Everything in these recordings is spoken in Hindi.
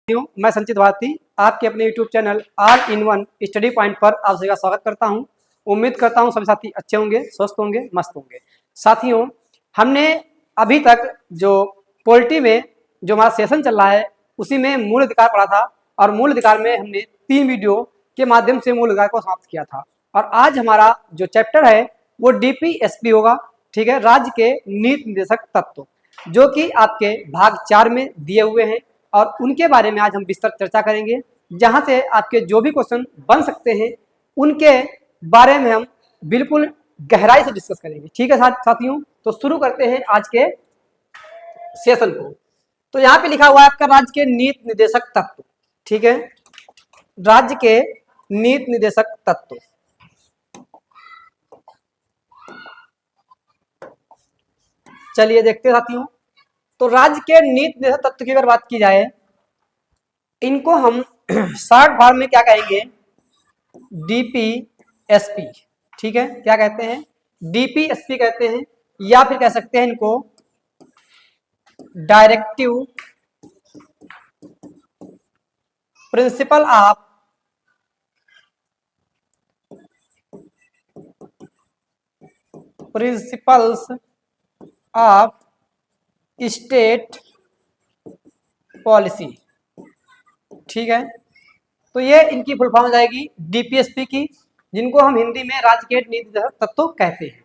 मैं संचित भारती आपके अपने YouTube channel all in one study point पर आप सभी का स्वागत करता हूं। उम्मीद करता हूं सभी साथी अच्छे होंगे, स्वस्थ होंगे, मस्त होंगे। साथियों, हमने अभी तक जो पॉलिटी में जो हमारा सेशन चल रहा है उसी में मूल अधिकार पढ़ा था और मूल अधिकार में हमने 3 वीडियो के माध्यम से मूल अधिकार को समाप्त किया था। और आज हमारा जो चैप्टर है वो DPSP होगा। ठीक है, राज्य के नीति निर्देशक तत्व, जो कि आपके भाग 4 में दिए हुए हैं और उनके बारे में आज हम विस्तृत चर्चा करेंगे, जहां से आपके जो भी क्वेश्चन बन सकते हैं उनके बारे में हम बिल्कुल गहराई से डिस्कस करेंगे। ठीक है साथियों, तो शुरू करते हैं आज के सेशन को। तो यहाँ पे लिखा हुआ है आपका राज्य के नीति निर्देशक तत्व। ठीक है, राज्य के नीति निर्देशक तत्व। चलिए देखते हैं साथियों। तो राज्य के नीति निर्देशक तत्व की अगर बात की जाए, इनको हम शॉर्ट फॉर्म में क्या कहेंगे? DPSP। ठीक है, क्या कहते हैं? DPSP कहते हैं, या फिर कह सकते हैं इनको directive principle principles of state policy. ठीक है, तो ये इनकी फुल फॉर्म हो जाएगी DPSP की, जिनको हम हिंदी में राज्य के नीति निर्देशक तत्व कहते हैं।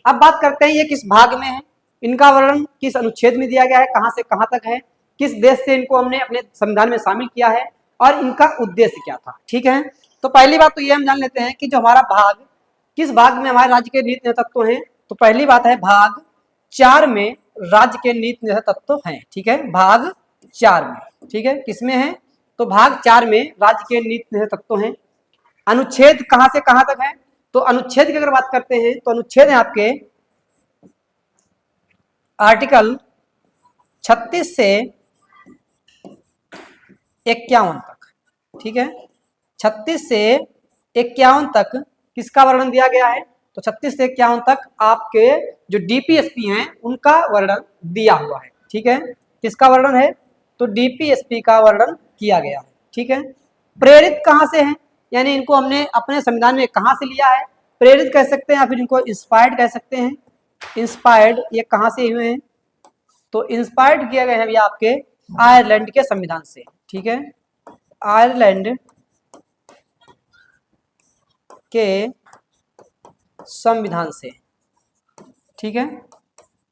अब बात करते हैं ये किस भाग में है, इनका वर्णन किस अनुच्छेद में दिया गया है, कहां से कहां तक है, किस देश से इनको हमने अपने संविधान में शामिल किया है और इनका उद्देश्य क्या था। ठीक है, तो पहली बात तो ये हम जान लेते हैं कि जो हमारा भाग, किस भाग में हमारे राज्य के नीति निर्देशक तत्व हैं। तो पहली बात है भाग 4 में राज्य के नीति निर्देशक तत्व हैं। ठीक है, भाग 4 में। ठीक है, किसमें है? तो भाग 4 में राज्य के नीति निर्देशक तत्व हैं। अनुच्छेद कहां से कहां तक है? तो अनुच्छेद की अगर बात करते हैं तो अनुच्छेद है आपके आर्टिकल 36 से 51 तक। ठीक है, 36 से 51 तक किसका वर्णन दिया गया है? तो 36 से 51 तक आपके जो DPSP हैं उनका वर्णन दिया हुआ है। ठीक है, किसका वर्णन है? तो DPSP का वर्णन किया गया है। ठीक है, प्रेरित कहां से है, यानी इनको हमने अपने संविधान में कहां से लिया है? प्रेरित कह सकते हैं या फिर इनको इंस्पायर्ड कह सकते हैं। इंस्पायर्ड ये कहां से हुए हैं? तो इंस्पायर्ड किए गए हैं ये आपके आयरलैंड के संविधान से। ठीक है, आयरलैंड के संविधान से। ठीक है,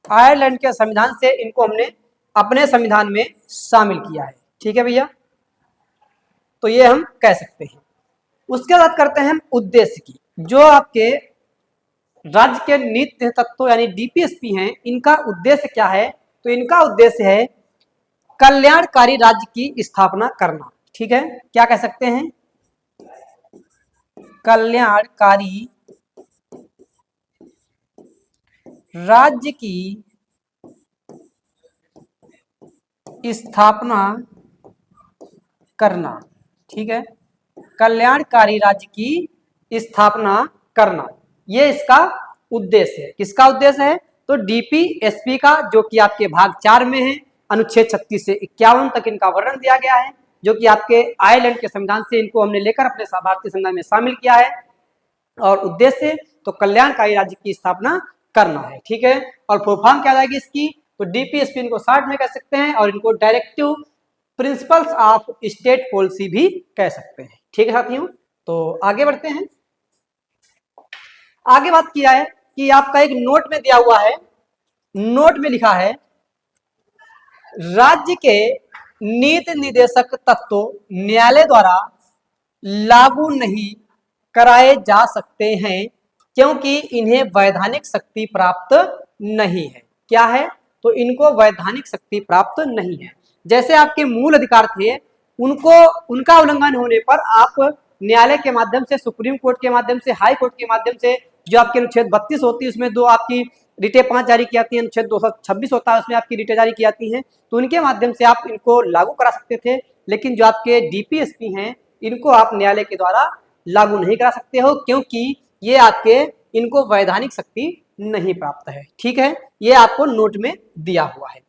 आयरलैंड के संविधान से इनको हमने अपने संविधान में शामिल किया है। ठीक है भैया, तो ये हम कह सकते हैं। उसके बाद करते हैं हम उद्देश्य की। जो आपके राज्य के नीति तत्व यानी DPSP हैं, इनका उद्देश्य क्या है? तो इनका उद्देश्य है कल्याणकारी राज्य की स्थापना करना। ठीक है, क्या कह सकते हैं? कल्याणकारी राज्य की स्थापना करना। ठीक है, कल्याणकारी राज्य की स्थापना करना, ये इसका उद्देश्य है। किसका उद्देश्य है? तो DPSP का, जो कि आपके भाग 4 में है। अनुच्छेद 36 से 51 तक इनका वर्णन दिया गया है, जो कि आपके आयरलैंड के संविधान से इनको हमने लेकर अपने भारतीय संविधान में शामिल किया है। और उद्देश्य तो कल्याणकारी राज्य की स्थापना करना है। ठीक है, और फुल फॉर्म क्या आएगी इसकी? तो DPSP इनको शॉर्ट में कह सकते हैं और इनको directive principles of state policy भी कह सकते हैं। ठीक है साथियों, तो आगे बढ़ते हैं। आगे बात किया है कि आपका एक नोट में दिया हुआ है, नोट में लिखा है राज्य के नीति निर्देशक तत्व न्यायालय द्वारा लागू नहीं कराए जा सकते हैं क्योंकि इन्हें वैधानिक शक्ति प्राप्त नहीं है। क्या है? तो इनको वैधानिक शक्ति प्राप्त नहीं है। जैसे आपके मूल अधिकार थे, उनको उनका उल्लंघन होने पर आप न्यायालय के माध्यम से, सुप्रीम कोर्ट के माध्यम से, हाई कोर्ट के माध्यम से, जो आपके अनुच्छेद 32 होती है उसमें 2 आपकी रिटें 5 जारी की जाती है, अनुच्छेद 226 होता है उसमें आपकी रिटें जारी की जाती हैं, तो उनके माध्यम से आप इनको लागू करा सकते थे। लेकिन जो आपके DPSP हैं, इनको आप न्यायालय के द्वारा लागू नहीं करा सकते हो क्योंकि ये आपके, इनको वैधानिक शक्ति नहीं प्राप्त है। ठीक है, ये आपको नोट में दिया हुआ है।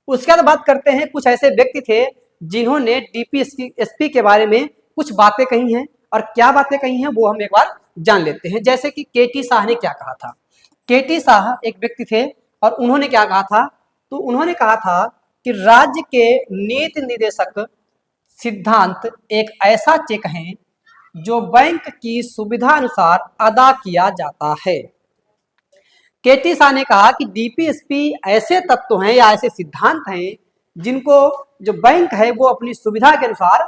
उसके बाद बात करते हैं कुछ ऐसे व्यक्ति थे जिन्होंने डीपीएसपी के बारे में कुछ बातें कही हैं, और क्या बातें कही हैं वो हम एक बार जान लेते हैं। जैसे कि केटी शाह ने क्या कहा था। केटी शाह एक व्यक्ति थे और उन्होंने क्या कहा था, तो उन्होंने कहा था कि राज्य के नीति निर्देशक सिद्धांत एक ऐसा चेक है जो बैंक की सुविधा अनुसार अदा किया जाता है। केटी शाह ने कहा कि डीपीएसपी ऐसे तत्व हैं या ऐसे सिद्धांत हैं जिनको जो बैंक है वो अपनी सुविधा के अनुसार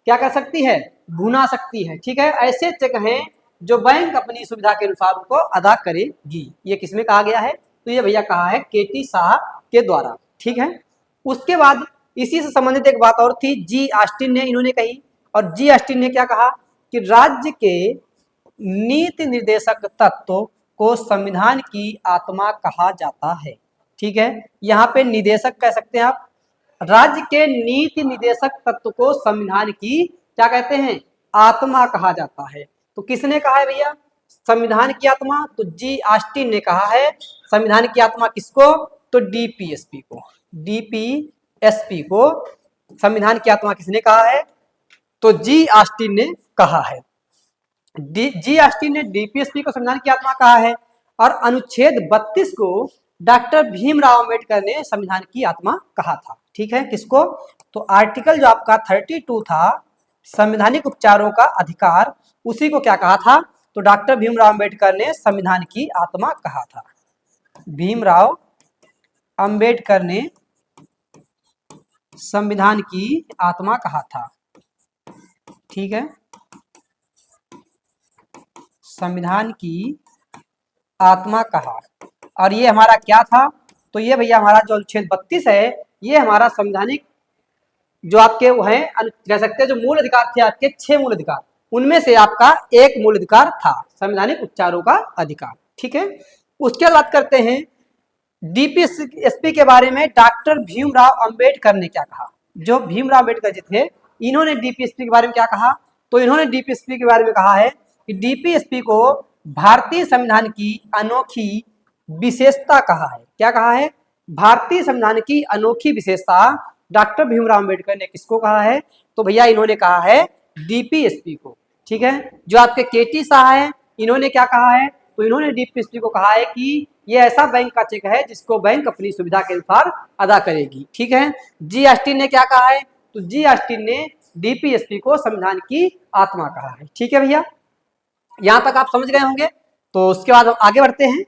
क्या कर सकती है, भुना सकती है। ठीक है, ऐसे चेक हैं जो बैंक अपनी सुविधा के अनुसार उनको अदा करेगी। ये किसमें कहा गया है, तो ये भैया कहा है केटी शाह के द्वारा। ठीक है, उसके बाद इसी से संबंधित एक बात और थी, जी ऑस्टिन ने इन्होंने कही, और जी ऑस्टिन ने क्या कहा कि राज्य के नीति निर्देशक तत्व को संविधान की आत्मा कहा जाता है। ठीक है, यहाँ पे निदेशक कह सकते हैं आप, राज्य के नीति निर्देशक तत्व को संविधान की क्या कहते हैं, आत्मा कहा जाता है। तो किसने कहा है भैया संविधान की आत्मा, तो जी ऑस्टिन ने कहा है संविधान की आत्मा किसको, तो डीपीएसपी को। डीपीएसपी को संविधान की आत्मा किसने कहा है, तो जी ऑस्टिन ने कहा है। जी ऑस्टिन ने डीपीएसपी को संविधान की आत्मा कहा है, और अनुच्छेद 32 को डॉक्टर भीमराव अंबेडकर ने संविधान की आत्मा कहा था। ठीक है, किसको, तो आर्टिकल जो आपका 32 था संवैधानिक उपचारों का अधिकार, उसी को क्या कहा था, तो डॉक्टर भीमराव अंबेडकर ने संविधान की आत्मा कहा था। भीमराव अंबेडकर ने संविधान की आत्मा कहा था। ठीक है, संविधान की आत्मा कहा, और ये हमारा क्या था, तो ये भैया हमारा जो अनुच्छेद 32 है ये हमारा संवैधानिक जो आपके वो है कह सकते हैं जो मूल अधिकार थे आपके 6 मूल अधिकार, उनमें से आपका एक मूल अधिकार था संवैधानिक उपचारों का अधिकार। ठीक है, उसके बाद करते हैं डीपीएसपी के बारे में डॉक्टर भीमराव अंबेडकर ने क्या कहा। जो भीमराव अंबेडकर जी थे इन्होंने डीपीएसपी के बारे में क्या कहा, तो इन्होंने डीपीएसपी के बारे में कहा है कि डीपीएसपी को भारतीय संविधान की अनोखी विशेषता कहा है। क्या कहा है, भारतीय संविधान की अनोखी विशेषता डॉक्टर भीमराव अंबेडकर ने किसको कहा है, तो भैया इन्होंने कहा है डीपीएसपी को। ठीक है, जो आपके केटी शाह है इन्होंने क्या कहा है, तो इन्होंने डीपीएसपी को कहा है कि ये ऐसा बैंक का चेक है जिसको बैंक अपनी सुविधा के अनुसार अदा करेगी। ठीक है, जी ऑस्टिन ने क्या कहा है, तो जी ऑस्टिन ने डीपीएसपी को संविधान की आत्मा कहा है। ठीक है भैया, यहां तक आप समझ गए होंगे। तो उसके बाद हम आगे बढ़ते हैं।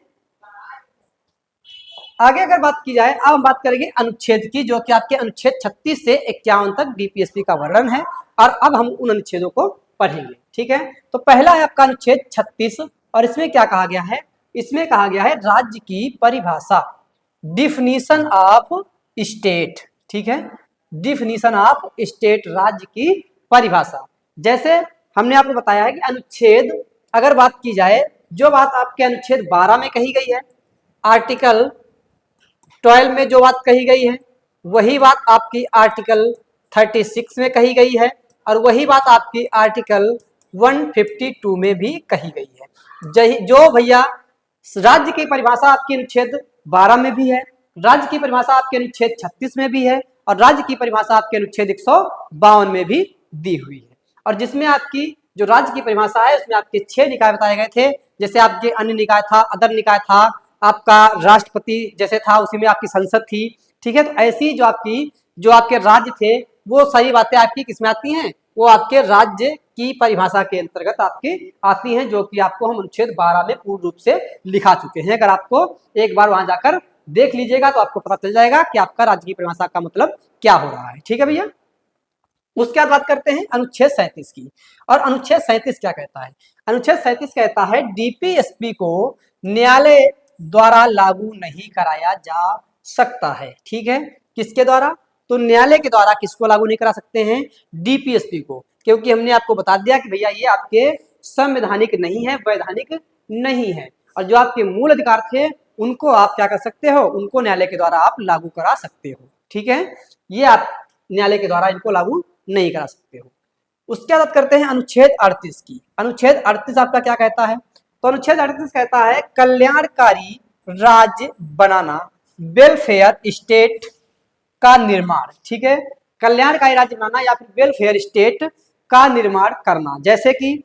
आगे अगर बात की जाए, अब हम बात करेंगे अनुच्छेद की, जो कि आपके अनुच्छेद 36 से 51 तक डीपीएसपी का वर्णन है, और अब हम उन अनुच्छेदों को पढ़ेंगे। ठीक है, तो पहला है आपका अनुच्छेद 36, और इसमें क्या कहा गया है, इसमें कहा गया है राज्य की परिभाषा, डिफिनीशन ऑफ स्टेट। ठीक है, डिफिनीशन ऑफ स्टेट, राज्य की परिभाषा। जैसे हमने आपको बताया है कि अनुच्छेद अगर बात की जाए, जो बात आपके अनुच्छेद 12 में कही गई है, आर्टिकल 12 में जो बात कही गई है वही बात आपकी आर्टिकल 36 में कही गई है, और वही बात आपकी आर्टिकल 152 में भी कही गई है। जो भैया राज्य की परिभाषा आपकी अनुच्छेद 12 में भी है, राज्य की परिभाषा आपके अनुच्छेद 36 में भी है, और राज्य की परिभाषा आपके अनुच्छेद 152 में भी दी हुई है। और जिसमें आपकी जो राज्य की परिभाषा है उसमें आपके 6 निकाय बताए गए थे, जैसे आपके अन्य निकाय था, अदर निकाय था, आपका राष्ट्रपति जैसे था, उसी में आपकी संसद थी। ठीक है, तो ऐसी जो आपके राज्य थे वो सारी बातें आपकी किसमें आती हैं, वो आपके राज्य की परिभाषा के अंतर्गत आपके आती हैं, जो कि आपको हम अनुच्छेद 12 में पूर्ण रूप से लिखा चुके हैं। अगर आपको एक बार वहां जाकर देख लीजिएगा तो आपको पता चल जाएगा कि आपका राज्य की परिभाषा का मतलब क्या हो रहा है। ठीक है भैया, उसके बाद बात करते हैं अनुच्छेद 37 की। और अनुच्छेद 37 क्या कहता है, अनुच्छेद 37 कहता है डीपीएसपी को न्यायालय द्वारा लागू नहीं कराया जा सकता है। ठीक है, किसके द्वारा, तो न्यायालय के द्वारा किसको लागू नहीं करा सकते हैं, डीपीएसपी को, क्योंकि हमने आपको बता दिया कि भैया ये आपके संवैधानिक नहीं है, वैधानिक नहीं है, और जो आपके मूल अधिकार थे उनको आप क्या कर सकते हो, उनको न्यायालय के द्वारा आप लागू करा सकते हो। ठीक है, ये आप न्यायालय के द्वारा इनको लागू नहीं करा सकते हो। उसके बाद करते हैं अनुच्छेद 38 की। अनुच्छेद 38 आपका क्या कहता है, तो अनुच्छेद 38 कहता है कल्याणकारी राज्य बनाना, वेलफेयर स्टेट का निर्माण। ठीक है, कल्याणकारी राज्य बनाना या फिर वेलफेयर स्टेट का निर्माण करना। जैसे कि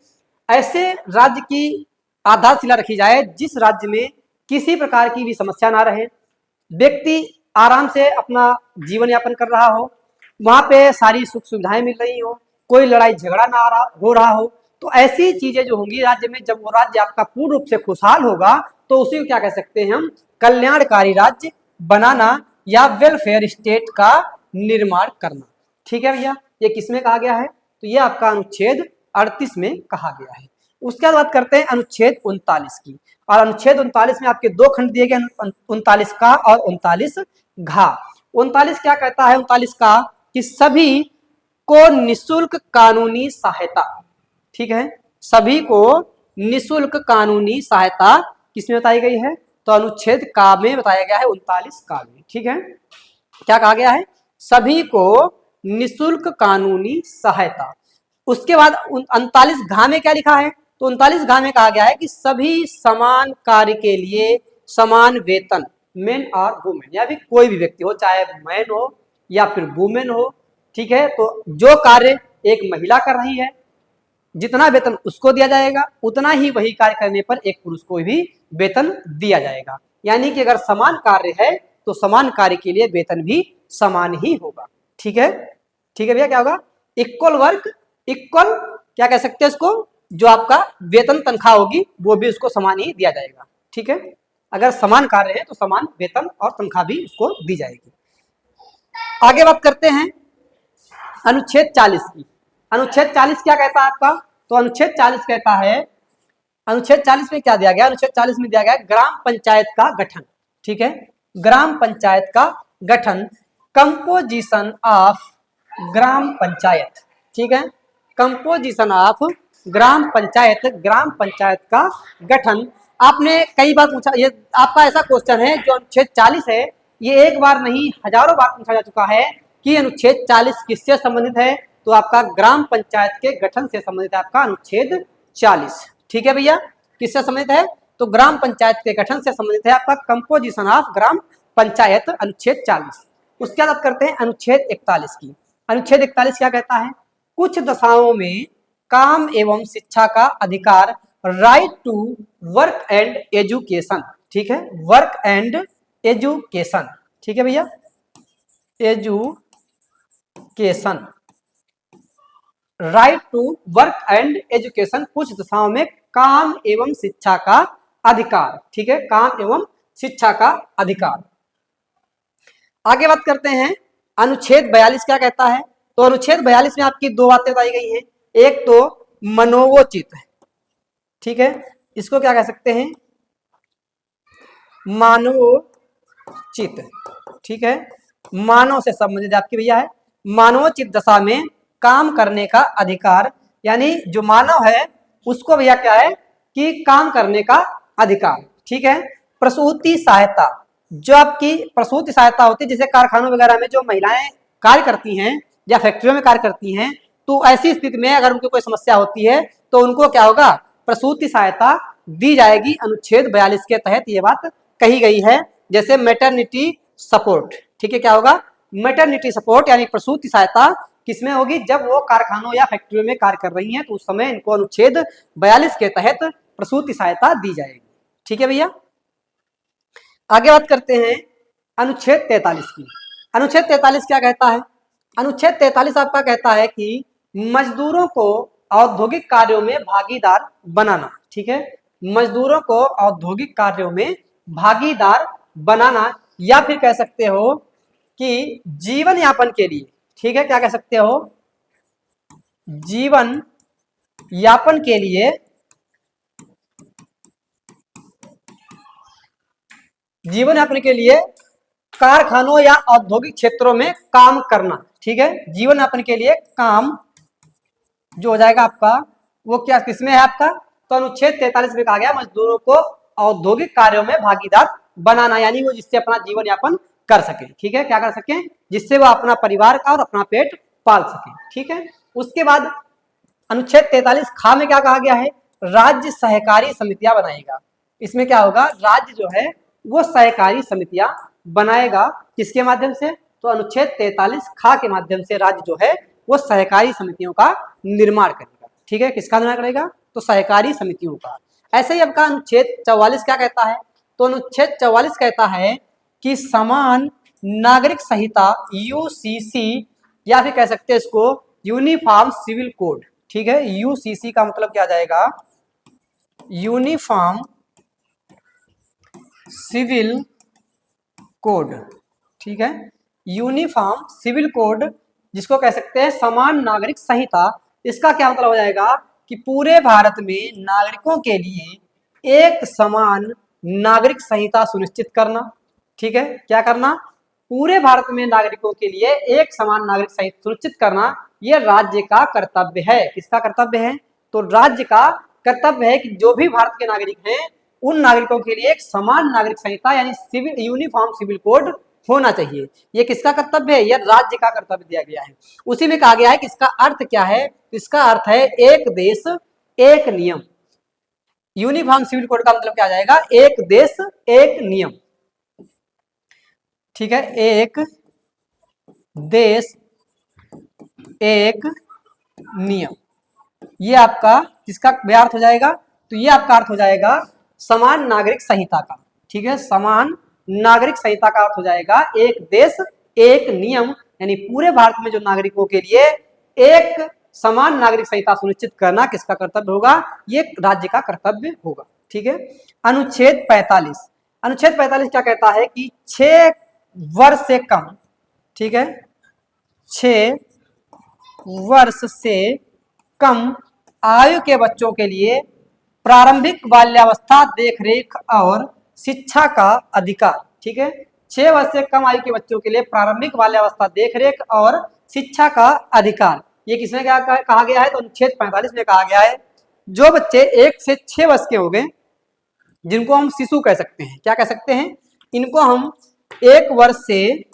ऐसे राज्य की आधारशिला रखी जाए जिस राज्य में किसी प्रकार की भी समस्या ना रहे, व्यक्ति आराम से अपना जीवन यापन कर रहा हो, वहां पे सारी सुख सुविधाएं मिल रही हो, कोई लड़ाई झगड़ा ना हो रहा हो। तो ऐसी चीजें जो होंगी राज्य में, जब वो राज्य आपका पूर्ण रूप से खुशहाल होगा तो उसी को क्या कह सकते हैं हम, कल्याणकारी राज्य बनाना या वेलफेयर स्टेट का निर्माण करना। ठीक है भैया, ये किसमें कहा गया है, तो ये आपका अनुच्छेद 38 में कहा गया है। उसके बाद बात करते हैं अनुच्छेद 39 की। और अनुच्छेद 39 में आपके दो खंड दिए गए, 39 का और 39 घा। 39 क्या कहता है, 39 का कि सभी को निशुल्क कानूनी सहायता, ठीक है, सभी को निशुल्क कानूनी सहायता किसमें बताई गई है, तो अनुच्छेद का में बताया गया है, 39 का में। ठीक है, क्या कहा गया है, सभी को निशुल्क कानूनी सहायता। उसके बाद 39 घा में क्या लिखा है, तो 39 घा में कहा गया है कि सभी समान कार्य के लिए समान वेतन, मेन और वुमेन, या फिर कोई भी व्यक्ति हो, चाहे मैन हो या फिर वुमेन हो। ठीक है, तो जो कार्य एक महिला कर रही है, जितना वेतन उसको दिया जाएगा, उतना ही वही कार्य करने पर एक पुरुष को भी वेतन दिया जाएगा। यानी कि अगर समान कार्य है तो समान कार्य के लिए वेतन भी समान ही होगा। ठीक है, ठीक है भैया, क्या होगा, इक्वल वर्क इक्वल, क्या कह सकते हैं इसको, जो आपका वेतन तनख्वाह होगी वो भी उसको समान ही दिया जाएगा। ठीक है, अगर समान कार्य है तो समान वेतन और तनख्वाह भी उसको दी जाएगी। आगे बात करते हैं अनुच्छेद 40 की। अनुच्छेद 40 क्या कहता है आपका, तो अनुच्छेद 40 कहता है, अनुच्छेद 40 में क्या दिया गया, अनुच्छेद 40 में दिया गया ग्राम पंचायत का गठन। ठीक है, ग्राम पंचायत का गठन, कंपोजिशन ऑफ ग्राम पंचायत। ठीक है, कंपोजिशन ऑफ ग्राम पंचायत, ग्राम पंचायत का गठन। आपने कई बार पूछा, ये आपका ऐसा क्वेश्चन है जो अनुच्छेद 40 है, ये एक बार नहीं हजारों बार पूछा जा चुका है कि अनुच्छेद 40 किससे संबंधित है, तो आपका ग्राम पंचायत के गठन से संबंधित है आपका अनुच्छेद 40। ठीक है भैया, किससे संबंधित है, तो ग्राम पंचायत के गठन से संबंधित है आपका कंपोजिशन ऑफ ग्राम पंचायत, अनुच्छेद 40। उसके बाद करते हैं अनुच्छेद 41 की। अनुच्छेद 41 क्या कहता है, कुछ दशाओं में काम एवं शिक्षा का अधिकार, right to work and education. ठीक है, वर्क एंड एजुकेशन। ठीक है भैया, education, right to work and education, कुछ दशाओं में काम एवं शिक्षा का अधिकार। ठीक है, काम एवं शिक्षा का अधिकार। आगे बात करते हैं अनुच्छेद 42 क्या कहता है, तो अनुच्छेद 42 में आपकी दो बातें बताई गई हैं। एक तो मनोवोचित, ठीक है, इसको क्या कह सकते हैं, मानवोचित। ठीक है, मानव से संबंधित आपकी भैया है, मानवोचित दशा में काम करने का अधिकार, यानी जो मानव है उसको भैया क्या है कि काम करने का अधिकार। ठीक है, प्रसूति सहायता, जो आपकी प्रसूति सहायता होती है, जैसे कारखानों वगैरह में जो महिलाएं कार्य करती हैं या फैक्ट्रियों में कार्य करती हैं, तो ऐसी स्थिति में अगर उनको कोई समस्या होती है तो उनको क्या होगा, प्रसूति सहायता दी जाएगी। अनुच्छेद 42 के तहत ये बात कही गई है। जैसे मैटरनिटी सपोर्ट, ठीक है, क्या होगा, मैटरनिटी सपोर्ट यानी प्रसूति सहायता किसमें होगी, जब वो कारखानों या फैक्ट्रियों में कार्य कर रही हैं तो उस समय इनको अनुच्छेद 42 के तहत प्रसूति सहायता दी जाएगी। ठीक है भैया, आगे बात करते हैं अनुच्छेद 43 की। अनुच्छेद 43 क्या कहता है, अनुच्छेद 43 आपका कहता है कि मजदूरों को औद्योगिक कार्यों में भागीदार बनाना। ठीक है, मजदूरों को औद्योगिक कार्यों में भागीदार बनाना, या फिर कह सकते हो कि जीवन यापन के लिए, ठीक है, क्या कह सकते हो, जीवन यापन के लिए, जीवन यापन के लिए कारखानों या औद्योगिक क्षेत्रों में काम करना। ठीक है, जीवन यापन के लिए काम जो हो जाएगा आपका वो क्या किसमें है आपका, तो अनुच्छेद 43 में कहा गया मजदूरों को औद्योगिक कार्यों में भागीदार बनाना, यानी वो जिससे अपना जीवन यापन कर सके। ठीक है, क्या कर सके, जिससे वो अपना परिवार का और अपना पेट पाल सके। ठीक है, उसके बाद अनुच्छेद 43 खा में क्या कहा गया है, राज्य सहकारी समितियां बनाएगा। इसमें क्या होगा, राज्य जो है वो सहकारी समितियां बनाएगा, किसके माध्यम से, तो अनुच्छेद 43 खा के माध्यम से राज्य जो है वो सहकारी समितियों का निर्माण करेगा। ठीक है, किसका निर्माण करेगा? तो सहकारी समितियों का। ऐसे ही आपका अनुच्छेद 44 क्या कहता है? तो अनुच्छेद 44 कहता है कि समान नागरिक संहिता यूसीसी, या फिर कह सकते हैं इसको यूनिफॉर्म सिविल कोड। ठीक है, यूसीसी का मतलब क्या जाएगा? Uniform civil code. ठीक है, यूनिफॉर्म सिविल कोड जिसको कह सकते हैं समान नागरिक संहिता। इसका क्या मतलब हो जाएगा कि पूरे भारत में नागरिकों के लिए एक समान नागरिक संहिता सुनिश्चित करना। ठीक है, क्या करना? पूरे भारत में नागरिकों के लिए एक समान नागरिक संहिता सुनिश्चित करना, यह राज्य का कर्तव्य है। किसका कर्तव्य है? तो राज्य का कर्तव्य है कि जो भी भारत के नागरिक हैं उन नागरिकों के लिए एक समान नागरिक संहिता यानी सिविल यूनिफॉर्म सिविल कोड होना चाहिए। ये किसका कर्तव्य है? यह राज्य का कर्तव्य दिया गया है। उसी में कहा गया है कि इसका अर्थ क्या है? इसका अर्थ है एक देश एक नियम। यूनिफॉर्म सिविल कोड का मतलब क्या आ जाएगा? एक देश एक नियम। ठीक है, एक देश एक नियम, ये आपका किसका अर्थ हो जाएगा? तो ये आपका अर्थ हो जाएगा समान नागरिक संहिता का। ठीक है, समान नागरिक संहिता का अर्थ हो जाएगा एक देश एक नियम, यानी पूरे भारत में जो नागरिकों के लिए एक समान नागरिक संहिता सुनिश्चित करना किसका कर्तव्य होगा? ये राज्य का कर्तव्य होगा। ठीक है, अनुच्छेद 45। अनुच्छेद 45 क्या कहता है कि 6 वर्ष से कम, ठीक है, 6 वर्ष से कम आयु के बच्चों के लिए प्रारंभिक बाल्यावस्था देखरेख और शिक्षा का अधिकार। ठीक है, 6 वर्ष से कम आयु के बच्चों के लिए प्रारंभिक बाल्यावस्था देखरेख और शिक्षा का अधिकार, ये किसने क्या कहा गया है? तो अनुच्छेद 45 में कहा गया है जो बच्चे 1 से 6 वर्ष के हो गए, जिनको हम शिशु कह सकते हैं, क्या कह सकते हैं? इनको हम 1 वर्ष से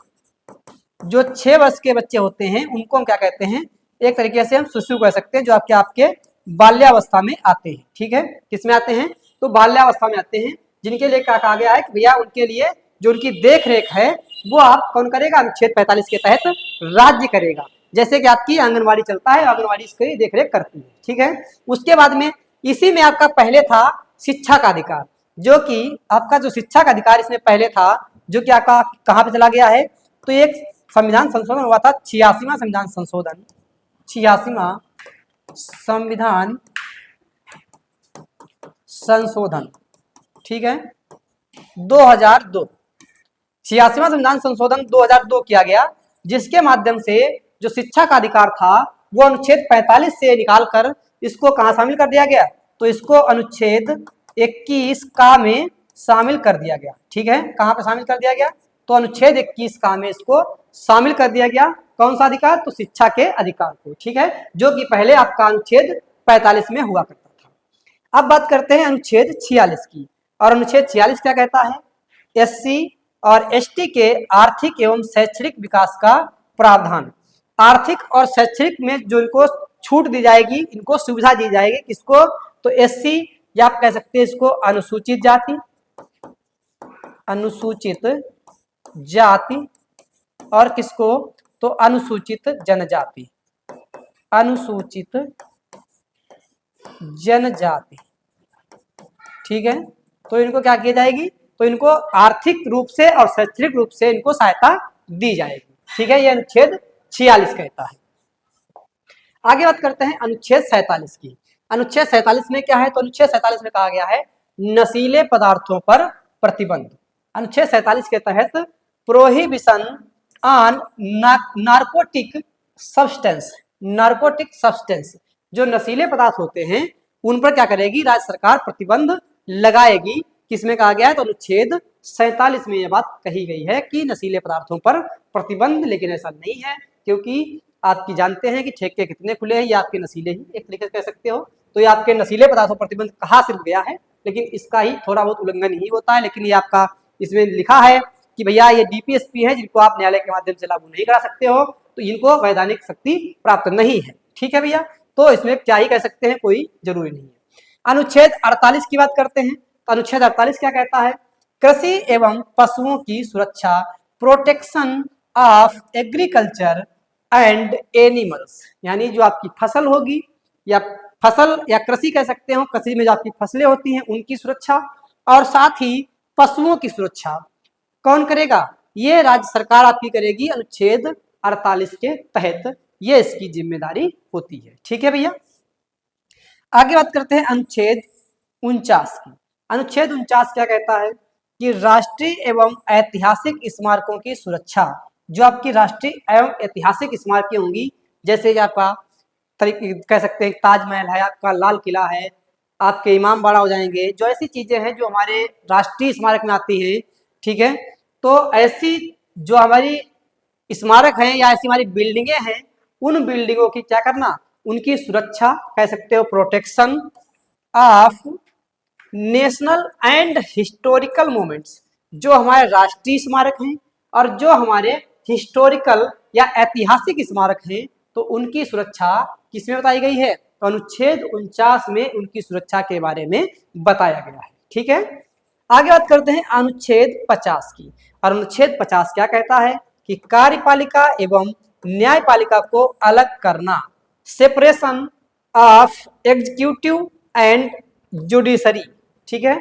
जो 6 वर्ष के बच्चे होते हैं उनको हम क्या कहते हैं? एक तरीके से हम शिशु कह सकते हैं, जो आपके बाल्यावस्था में आते हैं। ठीक है, किसमें आते हैं? तो बाल्यावस्था में आते हैं, जिनके लिए क्या कहा गया है कि भैया उनके लिए जो उनकी देख रेख है वो आप कौन करेगा? अनुच्छेद 45 के तहत राज्य करेगा। जैसे कि आपकी आंगनबाड़ी चलता है, आंगनबाड़ी इसकी देख रेख करती है। ठीक है, उसके बाद में इसी में आपका पहले था शिक्षा का अधिकार, जो कि आपका जो शिक्षा का अधिकार इसमें पहले था, जो कि आपका कहाँ पे चला गया है? तो एक संविधान संशोधन हुआ था, 86वां संविधान संशोधन, 86वां संविधान संशोधन। ठीक है, 2002, 86वां संविधान संशोधन 2002 किया गया, जिसके माध्यम से जो शिक्षा का अधिकार था वो अनुच्छेद 45 से निकालकर इसको कहाँ शामिल कर दिया गया? तो इसको अनुच्छेद 21 का में शामिल कर दिया गया। ठीक है, कहाँ पे शामिल कर दिया गया? तो अनुच्छेद 21 का में इसको शामिल कर दिया गया। कौन सा अधिकार? तो शिक्षा के अधिकार को। ठीक है, जो कि पहले आपका अनुच्छेद 45 में हुआ करता था। अब बात करते हैं अनुच्छेद 46 की, और अनुच्छेद 46 क्या कहता है? एससी और एसटी के आर्थिक एवं शैक्षणिक विकास का प्रावधान। आर्थिक और शैक्षणिक में जो इनको छूट दी जाएगी, इनको सुविधा दी जाएगी, किसको? तो एससी, या आप कह सकते हैं इसको अनुसूचित जाति, अनुसूचित जाति, और किसको? तो अनुसूचित जनजाति, अनुसूचित जनजाति। ठीक है, तो इनको क्या की जाएगी? तो इनको आर्थिक रूप से और शैक्षणिक रूप से इनको सहायता दी जाएगी। ठीक है, ये अनुच्छेद 46 कहता है। आगे बात करते हैं अनुच्छेद 47 की। अनुच्छेद 47 में क्या है? तो अनुच्छेद 47 में कहा गया है नशीले पदार्थों पर प्रतिबंध। अनुच्छेद 47 के तहत prohibition on narcotic substance, narcotic substance, जो नशीले पदार्थ होते हैं उन पर क्या करेगी? राज्य सरकार प्रतिबंध लगाएगी। किसमें कहा गया है? तो अनुच्छेद 47 में यह बात कही गई है कि नशीले पदार्थों पर प्रतिबंध, लेकिन ऐसा नहीं है, क्योंकि आपकी जानते हैं कि ठेके कितने खुले हैं, ये आपके नशीले ही एक तरीके से कह सकते हो। तो ये आपके नशीले पदार्थों पर प्रतिबंध कहाँ सिर्फ गया है, लेकिन इसका ही थोड़ा बहुत उल्लंघन ही होता है। लेकिन ये आपका इसमें लिखा है कि भैया ये डीपीएसपी है, जिनको आप न्यायालय के माध्यम से लागू नहीं करा सकते हो, तो इनको वैधानिक शक्ति प्राप्त नहीं है। ठीक है भैया, तो इसमें क्या ही कह सकते हैं, कोई जरूरी नहीं है। अनुच्छेद 48 की बात करते हैं। अनुच्छेद 48 क्या कहता है? कृषि एवं पशुओं की सुरक्षा, protection of agriculture and animals, यानी जो आपकी फसल होगी या फसल या कृषि कह सकते हो, कृषि में जो आपकी फसलें होती हैं उनकी सुरक्षा और साथ ही पशुओं की सुरक्षा कौन करेगा? ये राज्य सरकार आपकी करेगी अनुच्छेद 48 के तहत, ये इसकी जिम्मेदारी होती है। ठीक है भैया, आगे बात करते हैं अनुच्छेद 49 की। अनुच्छेद 49 क्या कहता है कि राष्ट्रीय एवं ऐतिहासिक स्मारकों की सुरक्षा, जो आपकी राष्ट्रीय एवं ऐतिहासिक स्मारकें होंगी, जैसे आपका कह सकते हैं ताजमहल है, आपका लाल किला है, आपके इमाम बाड़ा हो जाएंगे, जो ऐसी चीजें हैं जो हमारे राष्ट्रीय स्मारक में आती है। ठीक है, तो ऐसी जो हमारी स्मारक हैं या ऐसी हमारी बिल्डिंगें हैं, उन बिल्डिंगों की क्या करना, उनकी सुरक्षा कह सकते हो, protection of national and historical moments, जो हमारे राष्ट्रीय स्मारक हैं और जो हमारे हिस्टोरिकल या ऐतिहासिक स्मारक हैं, तो उनकी सुरक्षा किसमें बताई गई है? तो अनुच्छेद 49 में उनकी सुरक्षा के बारे में बताया गया है। ठीक है, आगे बात करते हैं अनुच्छेद 50 की। और अनुच्छेद 50 क्या कहता है कि कार्यपालिका एवं न्यायपालिका को अलग करना, separation of executive and judiciary. ठीक है,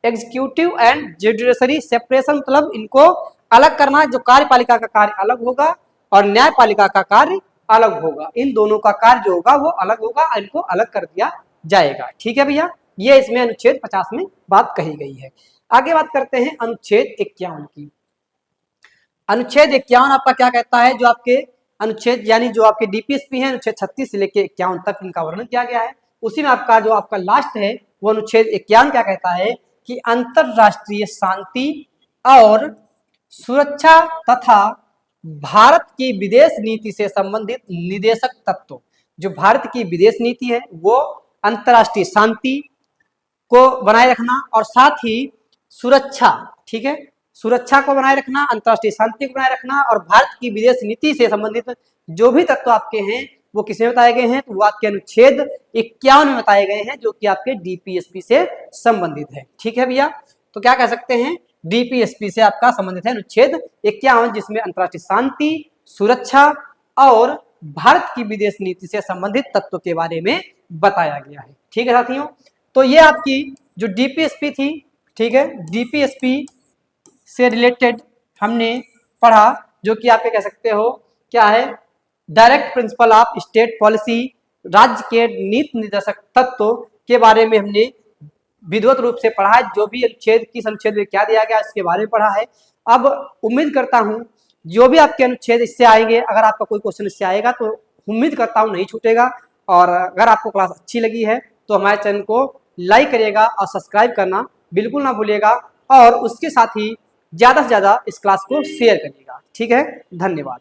एग्जीक्यूटिव एंड जुडिशरी सेपरेशन मतलब इनको अलग करना, जो कार्यपालिका का कार्य अलग होगा और न्यायपालिका का कार्य अलग होगा, इन दोनों का कार्य जो होगा वो अलग होगा, इनको अलग कर दिया जाएगा। ठीक है भैया, ये इसमें अनुच्छेद 50 में बात कही गई है। आगे बात करते हैं अनुच्छेद 51 की। अनुच्छेद 51 आपका क्या कहता है? जो आपके अनुच्छेद यानी जो आपके डीपीएसपी है, अनुच्छेद 36 से लेकर 51 तक इनका वर्णन किया गया है। उसी में आपका जो आपका लास्ट है वो अनुच्छेद 51 क्या कहता है कि अंतरराष्ट्रीय शांति और सुरक्षा तथा भारत की विदेश नीति से संबंधित निदेशक तत्व, जो भारत की विदेश नीति है वो अंतरराष्ट्रीय शांति को बनाए रखना और साथ ही सुरक्षा, ठीक है, सुरक्षा को बनाए रखना, अंतरराष्ट्रीय शांति को बनाए रखना और भारत की विदेश नीति से संबंधित जो भी तत्व आपके हैं वो किसमें बताए गए हैं? तो वो आपके अनुच्छेद 51 में बताए गए हैं, जो कि आपके डीपीएसपी से संबंधित है। ठीक है भैया, तो क्या कह सकते हैं, डीपीएसपी से आपका संबंधित है अनुच्छेद 51, जिसमें अंतरराष्ट्रीय शांति, सुरक्षा और भारत की विदेश नीति से संबंधित तत्व के बारे में बताया गया है। ठीक है साथियों, तो ये आपकी जो डीपीएसपी थी, ठीक है, डीपीएसपी से रिलेटेड हमने पढ़ा, जो कि आप कह सकते हो क्या है, direct principle of state policy, राज्य के नीति निर्देशक तत्व के बारे में हमने विधिवत रूप से पढ़ा है। जो भी अनुच्छेद किस अनुच्छेद में क्या दिया गया इसके बारे में पढ़ा है। अब उम्मीद करता हूं जो भी आपके अनुच्छेद इससे आएंगे, अगर आपका कोई क्वेश्चन इससे आएगा तो उम्मीद करता हूं नहीं छूटेगा। और अगर आपको क्लास अच्छी लगी है तो हमारे चैनल को लाइक करिएगा और सब्सक्राइब करना बिल्कुल ना भूलिएगा, और उसके साथ ही ज़्यादा से ज़्यादा इस क्लास को शेयर करिएगा। ठीक है, धन्यवाद।